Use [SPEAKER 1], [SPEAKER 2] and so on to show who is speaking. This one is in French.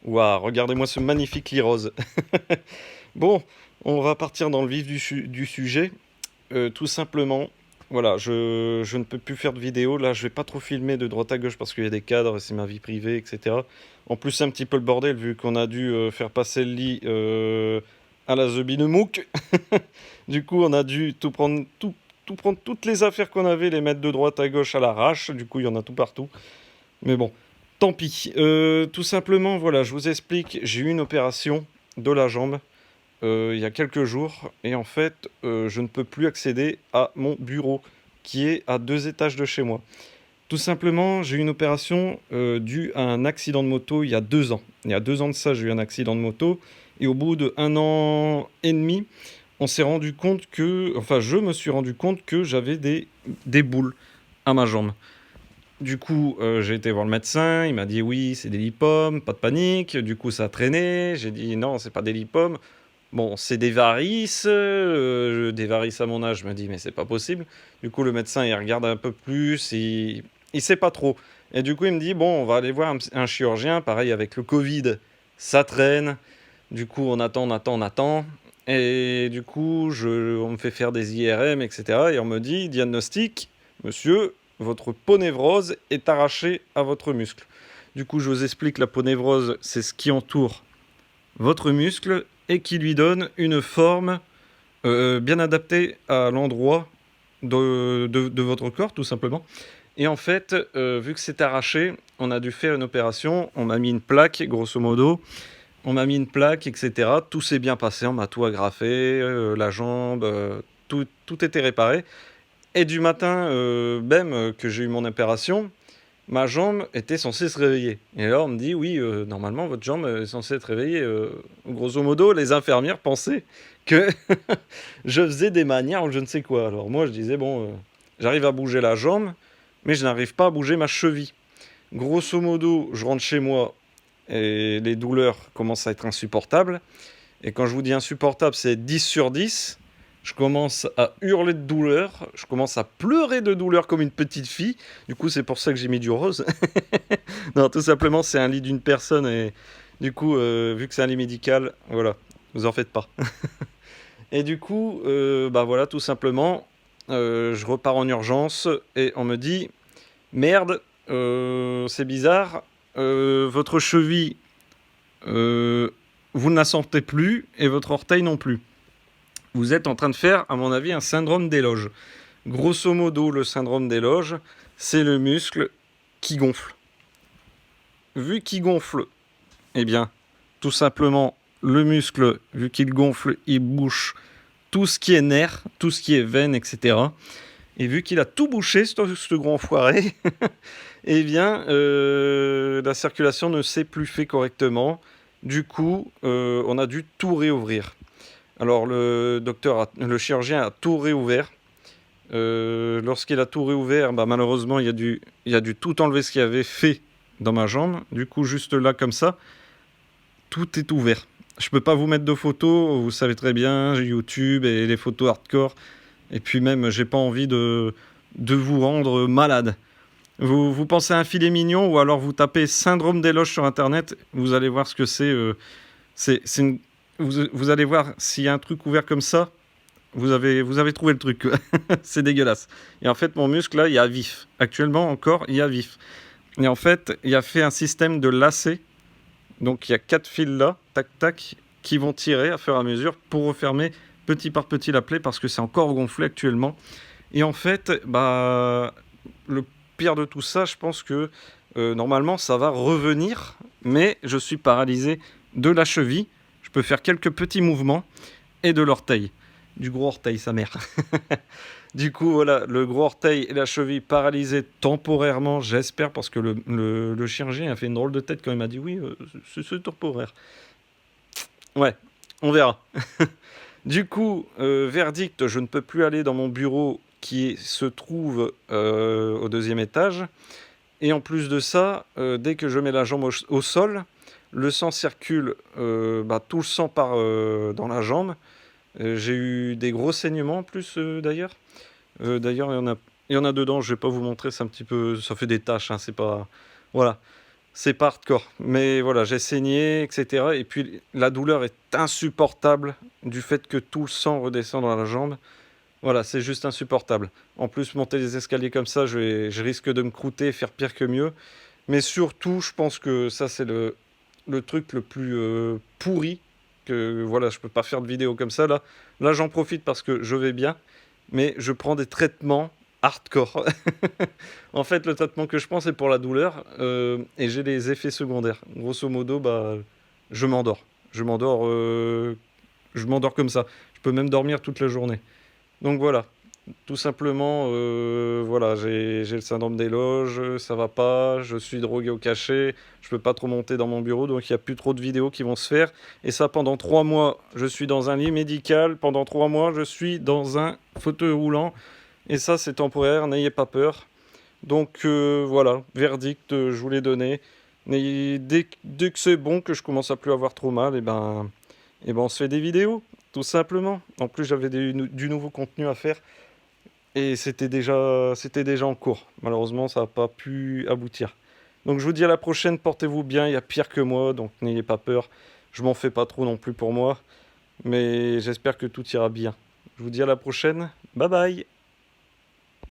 [SPEAKER 1] Waouh, regardez-moi ce magnifique lit rose. Bon, on va partir dans le vif du sujet. Tout simplement, voilà, je ne peux plus faire de vidéo. Là, je vais pas trop filmer de droite à gauche parce qu'il y a des cadres, c'est ma vie privée, etc. En plus, c'est un petit peu le bordel vu qu'on a dû faire passer le lit à la Zebinemouk. Du coup, on a dû tout prendre, toutes les affaires qu'on avait, les mettre de droite à gauche à l'arrache. Du coup, il y en a tout partout. Mais bon, tant pis. Tout simplement, voilà, je vous explique. J'ai eu une opération de la jambe il y a quelques jours. Et en fait, je ne peux plus accéder à mon bureau qui est à 2 étages de chez moi. Tout simplement, j'ai eu une opération due à un accident de moto il y a 2 ans. Il y a 2 ans de ça, j'ai eu un accident de moto. Et au bout de 1 an et demi, on s'est rendu compte que, enfin, je me suis rendu compte que j'avais des boules à ma jambe. Du coup, j'ai été voir le médecin, il m'a dit oui, c'est des lipomes, pas de panique. Du coup, ça a traîné. J'ai dit non, c'est pas des lipomes. Bon, c'est des varices à mon âge. Je me dis mais c'est pas possible. Du coup, le médecin il regarde un peu plus, il sait pas trop. Et du coup, il me dit bon, on va aller voir un chirurgien. Pareil avec le Covid, ça traîne. Du coup, on attend, on attend, on attend. Et du coup, on me fait faire des IRM, etc. Et on me dit, diagnostic, monsieur, votre ponévrose est arrachée à votre muscle. Du coup, je vous explique, la ponévrose, c'est ce qui entoure votre muscle et qui lui donne une forme bien adaptée à l'endroit de votre corps, tout simplement. Et en fait, vu que c'est arraché, on a dû faire une opération. On m'a mis une plaque, grosso modo. On m'a mis une plaque, etc. Tout s'est bien passé, on m'a tout agrafé, la jambe, tout était réparé. Et du matin même que j'ai eu mon opération, ma jambe était censée se réveiller. Et là, on me dit, oui, normalement, votre jambe est censée être réveillée. Grosso modo, les infirmières pensaient que je faisais des manières ou je ne sais quoi. Alors moi, je disais, bon, j'arrive à bouger la jambe, mais je n'arrive pas à bouger ma cheville. Grosso modo, je rentre chez moi et les douleurs commencent à être insupportables. Et quand je vous dis insupportable, c'est 10 sur 10. Je commence à hurler de douleur, je commence à pleurer de douleur comme une petite fille. Du coup, c'est pour ça que j'ai mis du rose. Non, tout simplement, c'est un lit d'une personne et du coup, vu que c'est un lit médical, voilà, vous en faites pas. Et du coup, bah voilà, tout simplement, je repars en urgence et on me dit merde, c'est bizarre, votre cheville, euh, vous ne la sentez plus et votre orteil non plus. Vous êtes en train de faire, à mon avis, un syndrome d'éloge. Grosso modo, le syndrome d'éloge, c'est le muscle qui gonfle. Vu qu'il gonfle, eh bien, tout simplement, le muscle, vu qu'il gonfle, il bouche tout ce qui est nerf, tout ce qui est veine, etc. Et vu qu'il a tout bouché, ce grand foiré, eh bien, la circulation ne s'est plus fait correctement. Du coup, on a dû tout réouvrir. Alors, le chirurgien a tout réouvert. Lorsqu'il a tout réouvert, bah, malheureusement, il a dû tout enlever ce qu'il avait fait dans ma jambe. Du coup, juste là, comme ça, tout est ouvert. Je peux pas vous mettre de photos, vous savez très bien, j'ai YouTube et les photos hardcore. Et puis même, j'ai pas envie de vous rendre malade. Vous pensez à un filet mignon ou alors vous tapez syndrome d'éloge sur internet, vous allez voir ce que c'est. C'est vous allez voir s'il y a un truc ouvert comme ça, vous avez trouvé le truc. C'est dégueulasse. Et en fait, mon muscle là, il y a vif. Actuellement encore, il y a vif. Et en fait, il a fait un système de lacets. Donc il y a 4 fils là, tac tac, qui vont tirer à fur et à mesure pour refermer petit par petit la plaie parce que c'est encore gonflé actuellement. Et en fait, bah, le pire de tout ça, je pense que normalement ça va revenir, mais je suis paralysé de la cheville. Je peux faire quelques petits mouvements et de l'orteil. Du gros orteil, sa mère. Du coup, voilà, le gros orteil et la cheville paralysés temporairement, j'espère, parce que le chirurgien a fait une drôle de tête quand il m'a dit oui, c'est temporaire. Ouais, on verra. Du coup, verdict, je ne peux plus aller dans mon bureau qui se trouve au 2e étage. Et en plus de ça, dès que je mets la jambe au sol, le sang circule, bah, tout le sang part dans la jambe. J'ai eu des gros saignements en plus d'ailleurs. D'ailleurs, il y en a dedans, je vais pas vous montrer, c'est un petit peu, ça fait des taches, hein, c'est pas, voilà. c'est pas hardcore. Mais voilà, j'ai saigné, etc. Et puis la douleur est insupportable du fait que tout le sang redescend dans la jambe. Voilà, c'est juste insupportable. En plus, monter les escaliers comme ça, je risque de me croûter et faire pire que mieux. Mais surtout, je pense que ça, c'est le truc le plus pourri. Que voilà, je peux pas faire de vidéo comme ça. Là, j'en profite parce que je vais bien. Mais je prends des traitements hardcore. En fait, le traitement que je prends, c'est pour la douleur. Et j'ai des effets secondaires. Grosso modo, bah, je m'endors. Je m'endors, je m'endors comme ça. Je peux même dormir toute la journée. Donc voilà, tout simplement, voilà, j'ai le syndrome des loges, ça va pas, je suis drogué au cachet, je peux pas trop monter dans mon bureau, donc il n'y a plus trop de vidéos qui vont se faire. Et ça, pendant 3 mois, je suis dans un lit médical, pendant 3 mois, je suis dans un fauteuil roulant. Et ça, c'est temporaire, n'ayez pas peur. Donc voilà, verdict, je vous l'ai donné. Mais dès que c'est bon, que je commence à plus avoir trop mal, et ben on se fait des vidéos, tout simplement. En plus, j'avais du nouveau contenu à faire et c'était déjà en cours. Malheureusement, ça n'a pas pu aboutir. Donc je vous dis à la prochaine, portez-vous bien, il y a pire que moi, donc n'ayez pas peur. Je m'en fais pas trop non plus pour moi, mais j'espère que tout ira bien. Je vous dis à la prochaine, bye bye!